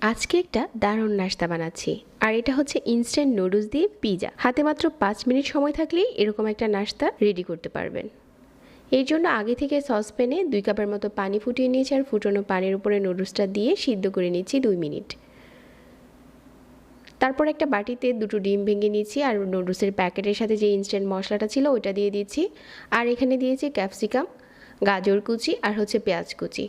আজকে একটা দারুণ নাস্তা বানাচ্ছি, আর এটা হচ্ছে ইনস্ট্যান্ট নুডলস দিয়ে পিজা। হাতে মাত্র 5 মিনিট সময় থাকলেই এরকম একটা নাস্তা রেডি করতে পারবেন। এর জন্য আগে থেকে সসপ্যানে 2 কাপের মতো পানি ফুটিয়ে নিয়েছি, আর ফুটানো পানির উপরে নুডলসটা দিয়ে সিদ্ধ করে নিচ্ছি 2 মিনিট। তারপর একটা বাটিতে 2টো ডিম ভেঙে নিচ্ছি, আর নুডলসের প্যাকেটের সাথে যে ইনস্ট্যান্ট মশলাটা ছিল ওইটা দিয়ে দিচ্ছি। আর এখানে দিয়েছি ক্যাপসিকাম, গাজর কুচি আর হচ্ছে পেঁয়াজ কুচি।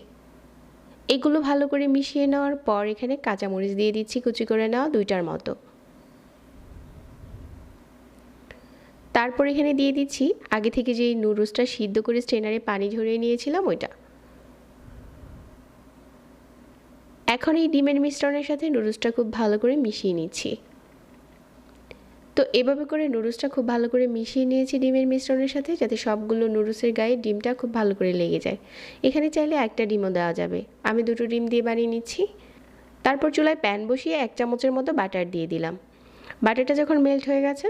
এগুলো ভালো করে মিশিয়ে নেওয়ার পর এখানে কাঁচামরিচ দিয়ে দিচ্ছি কুচি করে নেওয়া 2টার মতো। তারপর এখানে দিয়ে দিচ্ছি আগে থেকে যে নুডলসটা সিদ্ধ করে স্ট্রেনারে পানি ঝরিয়ে নিয়েছিলাম ওইটা। এখন এই ডিমের মিশ্রণের সাথে নুডলসটা খুব ভালো করে মিশিয়ে নিচ্ছি। তো এভাবে করে নুডলসটা খুব ভালো করে মিশিয়ে নিয়েছি ডিমের মিশ্রণের সাথে, যাতে সবগুলো নুডলসের গায়ে ডিমটা খুব ভালো করে লেগে যায়। এখানে চাইলে একটা ডিমও দেওয়া যাবে, আমি 2টো ডিম দিয়ে বানিয়ে নিচ্ছি। তারপর চুলায় প্যান বসিয়ে 1 চামচের মতো বাটার দিয়ে দিলাম। বাটারটা যখন মেল্ট হয়ে গেছে,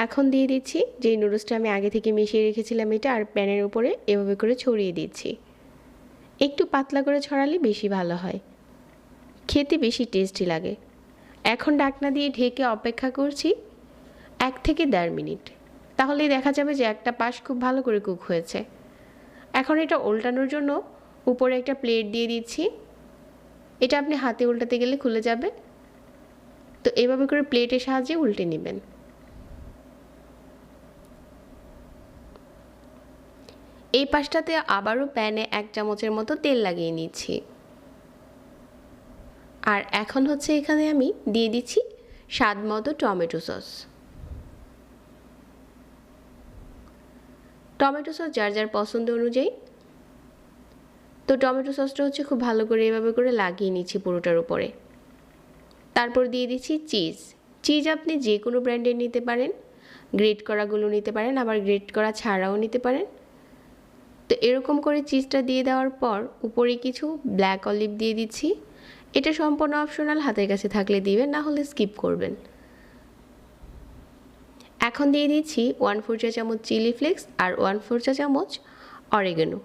এখন দিয়ে দিচ্ছি যেই নুডলসটা আমি আগে থেকে মিশিয়ে রেখেছিলাম এটা, আর প্যানের উপরে এভাবে করে ছড়িয়ে দিচ্ছি। একটু পাতলা করে ছড়ালে বেশি ভালো হয়, খেতে বেশি টেস্টি লাগে। এখন ঢাকনা দিয়ে ঢেকে অপেক্ষা করছি 1 থেকে 1.5 মিনিট। তাহলেই দেখা যাবে যে একটা পাশ খুব ভালো করে কুক হয়েছে। এখন এটা উল্টানোর জন্য উপরে একটা প্লেট দিয়ে দিচ্ছি। এটা আপনি হাতে উল্টাতে গেলে খুলে যাবে, তো এভাবে করে প্লেটের সাহায্যে উল্টে নেবেন। এই পাশটাতে আবারও প্যানে 1 চামচের মতো তেল লাগিয়ে নিচ্ছি। আর এখন হচ্ছে এখানে আমি দিয়ে দিচ্ছি স্বাদ মতো টমেটো সস। টমেটো সস যার যার পছন্দ অনুযায়ী। তো টমেটো সসটা হচ্ছে খুব ভালো করে এভাবে করে লাগিয়ে নিচ্ছি পুরোটার উপরে। তারপর দিয়ে দিচ্ছি চিজ। চিজ আপনি যে কোনো ব্র্যান্ডের নিতে পারেন, গ্রেট করাগুলো নিতে পারেন, আবার গ্রেট করা ছাড়াও নিতে পারেন। তো এরকম করে চিজটা দিয়ে দেওয়ার পর উপরে কিছু ব্ল্যাক অলিভ দিয়ে দিচ্ছি। এটা সম্পূর্ণ অপশনাল, হাতের কাছে থাকলে দিবেন, না হলে স্কিপ করবেন। এখন দিয়ে দিচ্ছি 1/4 চা চামচ চিলি ফ্লেক্স আর 1/4 চা চামচ অরিগানো।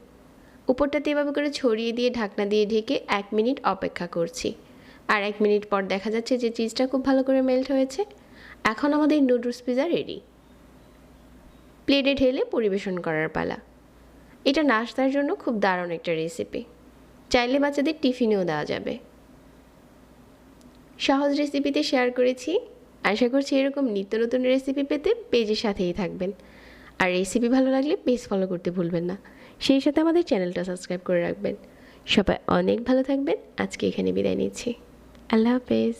উপরটাতে এভাবে করে ছড়িয়ে দিয়ে ঢাকনা দিয়ে ঢেকে 1 মিনিট অপেক্ষা করছি। আর 1 মিনিট পর দেখা যাচ্ছে যে চিজটা খুব ভালো করে মেল্ট হয়েছে। এখন আমাদের নুডলস পিজা রেডি। প্লেটে ঢেলে পরিবেশন করার পালা। এটা নাস্তার জন্য খুব দারুণ একটা রেসিপি, চাইলে বাচ্চাদের টিফিনেও দেওয়া যাবে। সহজ রেসিপিতে শেয়ার করেছি। আশা করছি এরকম নিত্য নতুন রেসিপি পেতে পেজের সাথেই থাকবেন। আর রেসিপি ভালো লাগলে পেজ ফলো করতে ভুলবেন না, সেই সাথে আমাদের চ্যানেলটা সাবস্ক্রাইব করে রাখবেন। সবাই অনেক ভালো থাকবেন। আজকে এখানে বিদায় নিচ্ছি। আল্লাহ হাফেজ।